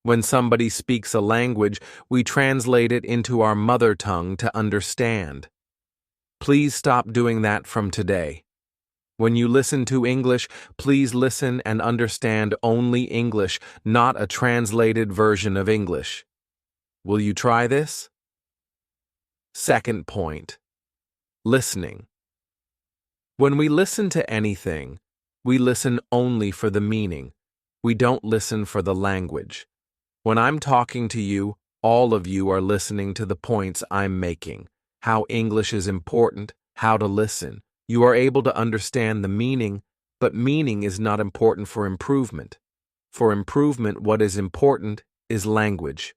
When somebody speaks a language, we translate it into our mother tongue to understand. Please stop doing that from today. When you listen to English, please listen and understand only English, not a translated version of English. Will you try this? Second point. Listening. When we listen to anything, we listen only for the meaning. We don't listen for the language. When I'm talking to you, all of you are listening to the points I'm making, how English is important, how to listen. You are able to understand the meaning, but meaning is not important for improvement. For improvement, what is important is language.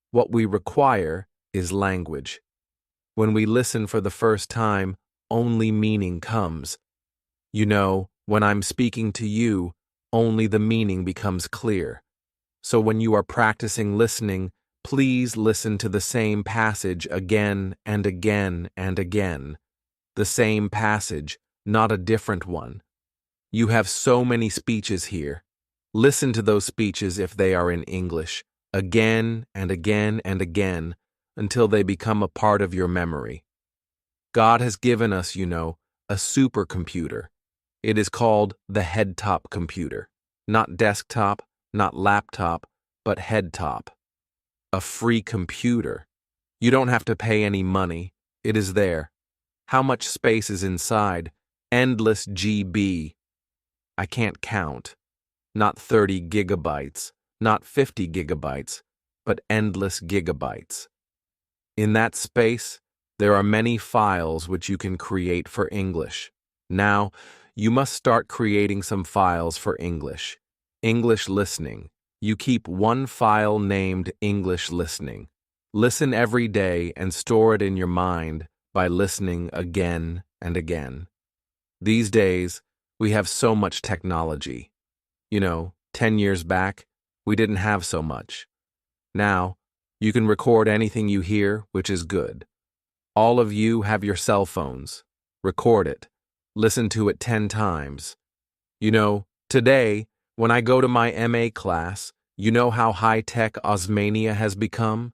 What we require is language. When we listen for the first time, only meaning comes. You know, when I'm speaking to you, only the meaning becomes clear. So when you are practicing listening, please listen to the same passage again and again and again. The same passage, not a different one. You have so many speeches here. Listen to those speeches if they are in English, again and again and again, until they become a part of your memory. God has given us, you know, a supercomputer. It is called the head-top computer. Not desktop, not laptop, but head-top. A free computer. You don't have to pay any money. It is there. How much space is inside? Endless GB. I can't count. Not 30 gigabytes, not 50 gigabytes, but endless gigabytes. In that space, there are many files which you can create for English. Now, you must start creating some files for English. English listening. You keep one file named English listening. Listen every day and store it in your mind by listening again and again. These days, we have so much technology. You know, 10 years back, we didn't have so much. Now, you can record anything you hear, which is good. All of you have your cell phones. Record it. Listen to it 10 times. You know, today, when I go to my MA class, you know how high-tech Osmania has become?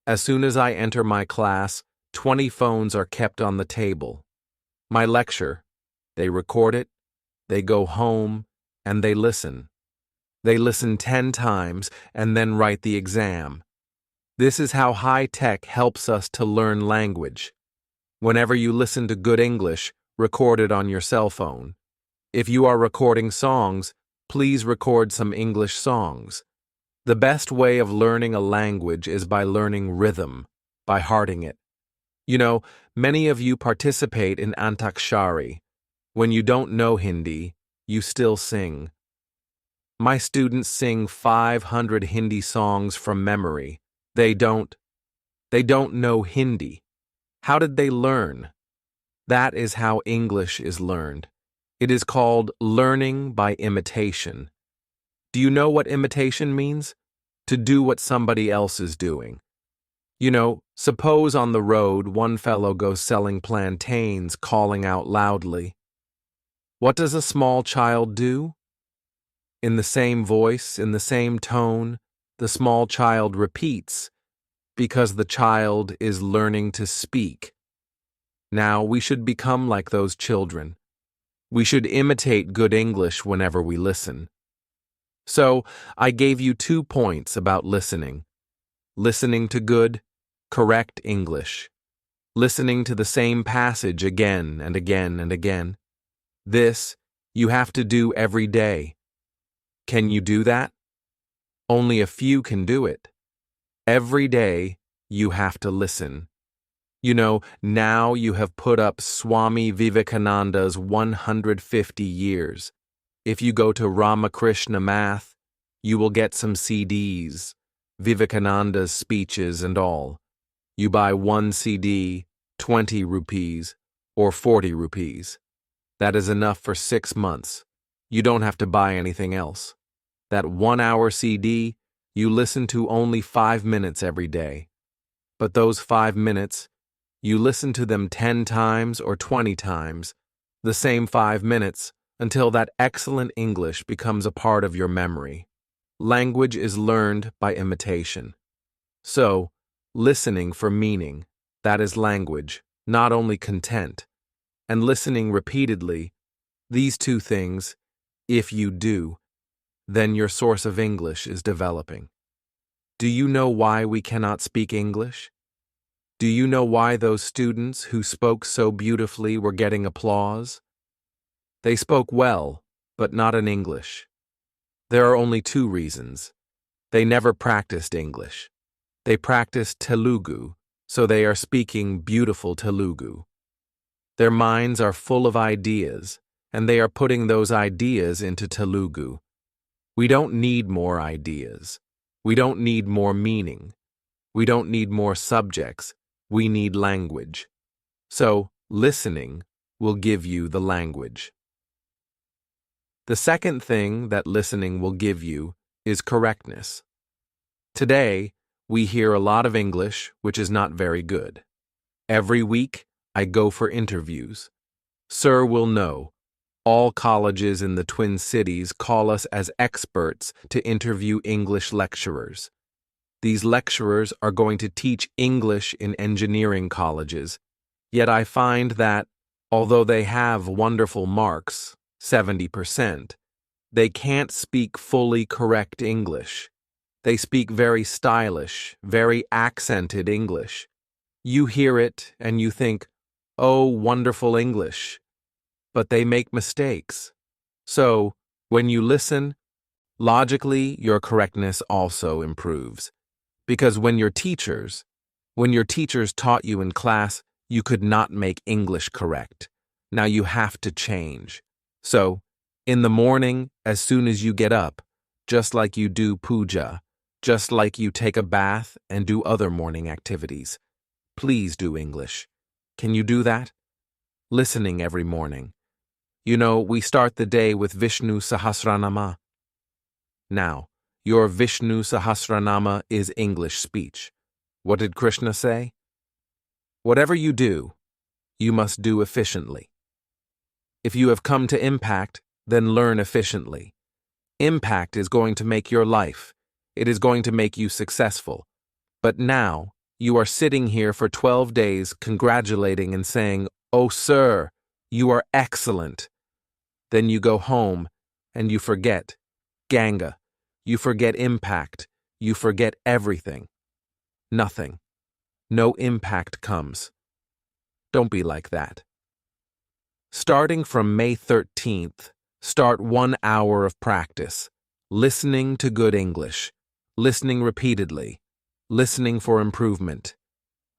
As soon as I enter my class, 20 phones are kept on the table. My lecture, they record it, they go home, and they listen. They listen 10 times and then write the exam. This is how high-tech helps us to learn language. Whenever you listen to good English, record it on your cell phone. If you are recording songs, please record some English songs. The best way of learning a language is by learning rhythm, by hearting it. You know, many of you participate in Antakshari. When you don't know Hindi, you still sing. My students sing 500 Hindi songs from memory. They don't know Hindi. How did they learn? That is how English is learned. It is called learning by imitation. Do you know what imitation means? To do what somebody else is doing. You know, suppose on the road one fellow goes selling plantains, calling out loudly. What does a small child do? In the same voice, in the same tone, the small child repeats, because the child is learning to speak. Now, we should become like those children. We should imitate good English whenever we listen. So, I gave you 2 points about listening. Listening to good, correct English. Listening to the same passage again and again and again. This, you have to do every day. Can you do that? Only a few can do it. Every day, you have to listen. You know, now you have put up Swami Vivekananda's 150 years. If you go to Ramakrishna Math, you will get some CDs, Vivekananda's speeches and all. You buy 1 CD, 20 rupees, or 40 rupees. That is enough for 6 months. You don't have to buy anything else. That 1-hour CD, you listen to only 5 minutes every day. But those 5 minutes, you listen to them 10 times or 20 times, the same 5 minutes, until that excellent English becomes a part of your memory. Language is learned by imitation. So, listening for meaning, that is language, not only content. And listening repeatedly, these two things, if you do, then your source of English is developing. Do you know why we cannot speak English? Do you know why those students who spoke so beautifully were getting applause? They spoke well, but not in English. There are only two reasons. They never practiced English. They practiced Telugu, so they are speaking beautiful Telugu. Their minds are full of ideas, and they are putting those ideas into Telugu. We don't need more ideas. We don't need more meaning. We don't need more subjects. We need language. So, listening will give you the language. The second thing that listening will give you is correctness. Today, we hear a lot of English, which is not very good. Every week, I go for interviews. Sir will know, all colleges in the Twin Cities call us as experts to interview English lecturers. These lecturers are going to teach English in engineering colleges, yet I find that, although they have wonderful marks, 70%, they can't speak fully correct English. They speak very stylish, very accented English. You hear it and you think, oh, wonderful English. But they make mistakes. So, when you listen, logically your correctness also improves. Because when your teachers taught you in class, you could not make English correct. Now you have to change. So, in the morning, as soon as you get up, just like you do puja, just like you take a bath and do other morning activities, please do English. Can you do that? Listening every morning. You know, we start the day with Vishnu Sahasranama. Now, your Vishnu Sahasranama is English speech. What did Krishna say? Whatever you do, you must do efficiently. If you have come to impact, then learn efficiently. Impact is going to make your life. It is going to make you successful. But now, you are sitting here for 12 days congratulating and saying, "Oh, sir, you are excellent." Then you go home and you forget Ganga. You forget impact. You forget everything. Nothing. No impact comes. Don't be like that. Starting from May 13th, start 1 hour of practice, listening to good English, listening repeatedly, listening for improvement.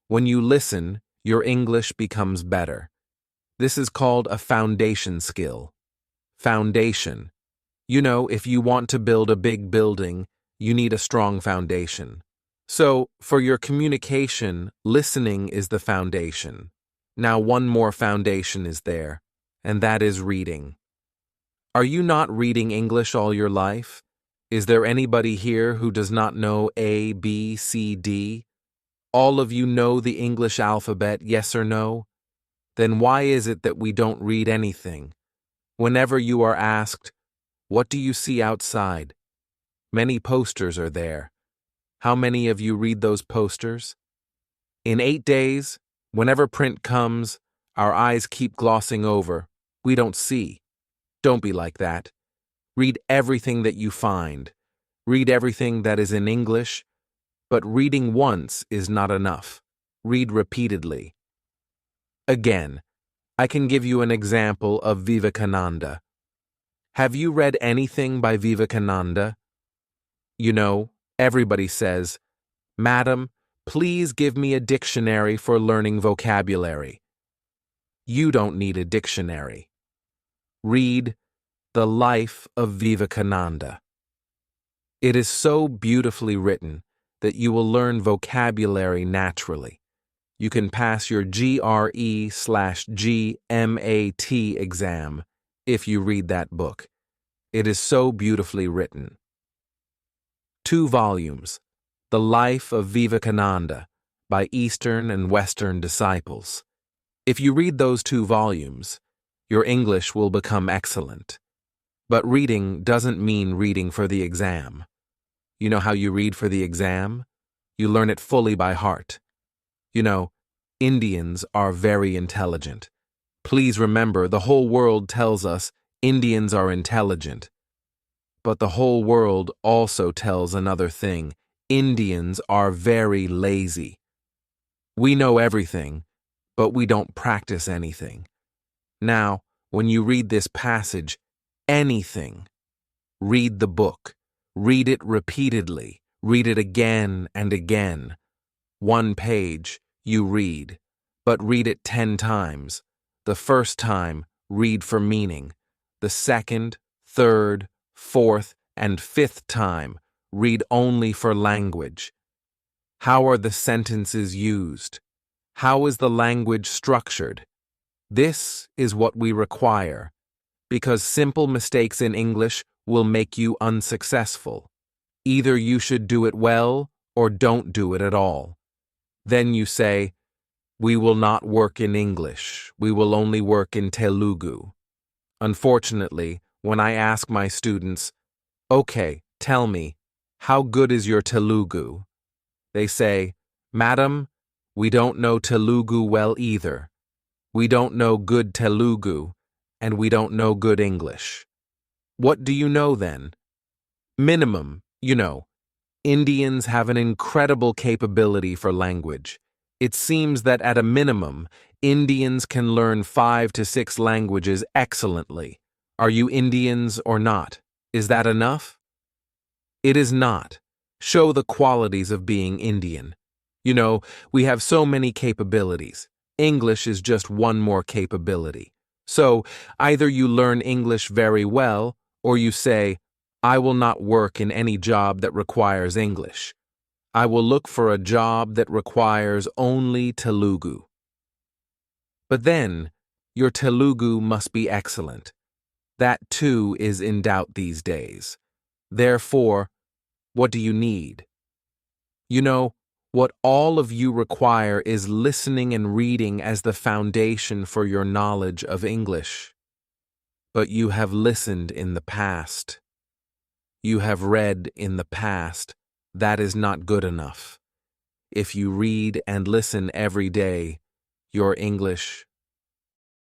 When you listen, your English becomes better. This is called a foundation skill. Foundation. You know, if you want to build a big building, you need a strong foundation. So, for your communication, listening is the foundation. Now, one more foundation is there, and that is reading. Are you not reading English all your life? Is there anybody here who does not know A, B, C, D? All of you know the English alphabet, yes or no? Then why is it that we don't read anything? Whenever you are asked, "What do you see outside?" Many posters are there. How many of you read those posters? In 8 days, whenever print comes, our eyes keep glossing over. We don't see. Don't be like that. Read everything that you find. Read everything that is in English. But reading once is not enough. Read repeatedly. Again, I can give you an example of Vivekananda. Have you read anything by Vivekananda? You know, everybody says, "Madam, please give me a dictionary for learning vocabulary." You don't need a dictionary. Read The Life of Vivekananda. It is so beautifully written that you will learn vocabulary naturally. You can pass your GRE/GMAT exam if you read that book. It is so beautifully written. 2 volumes, The Life of Vivekananda, by Eastern and Western disciples. If you read those 2 volumes, your English will become excellent. But reading doesn't mean reading for the exam. You know how you read for the exam? You learn it fully by heart. You know, Indians are very intelligent. Please remember, the whole world tells us Indians are intelligent. But the whole world also tells another thing. Indians are very lazy. We know everything, but we don't practice anything. Now, when you read this passage, anything, read the book. Read it repeatedly. Read it again and again. One page, you read, but read it 10 times. The first time, read for meaning. The second, third, fourth, and fifth time, read only for language. How are the sentences used? How is the language structured? This is what we require, because simple mistakes in English will make you unsuccessful. Either you should do it well or don't do it at all. Then you say, "We will not work in English. We will only work in Telugu." Unfortunately, when I ask my students, "Okay, tell me, how good is your Telugu?" they say, "Madam, we don't know Telugu well either. We don't know good Telugu, and we don't know good English." What do you know then? Minimum, you know. Indians have an incredible capability for language. It seems that at a minimum, Indians can learn 5 to 6 languages excellently. Are you Indians or not? Is that enough? It is not. Show the qualities of being Indian. You know, we have so many capabilities. English is just one more capability. So, either you learn English very well, or you say, "I will not work in any job that requires English. I will look for a job that requires only Telugu." But then, your Telugu must be excellent. That too is in doubt these days. Therefore, what do you need? You know, what all of you require is listening and reading as the foundation for your knowledge of English. But you have listened in the past. You have read in the past. That is not good enough. If you read and listen every day, your English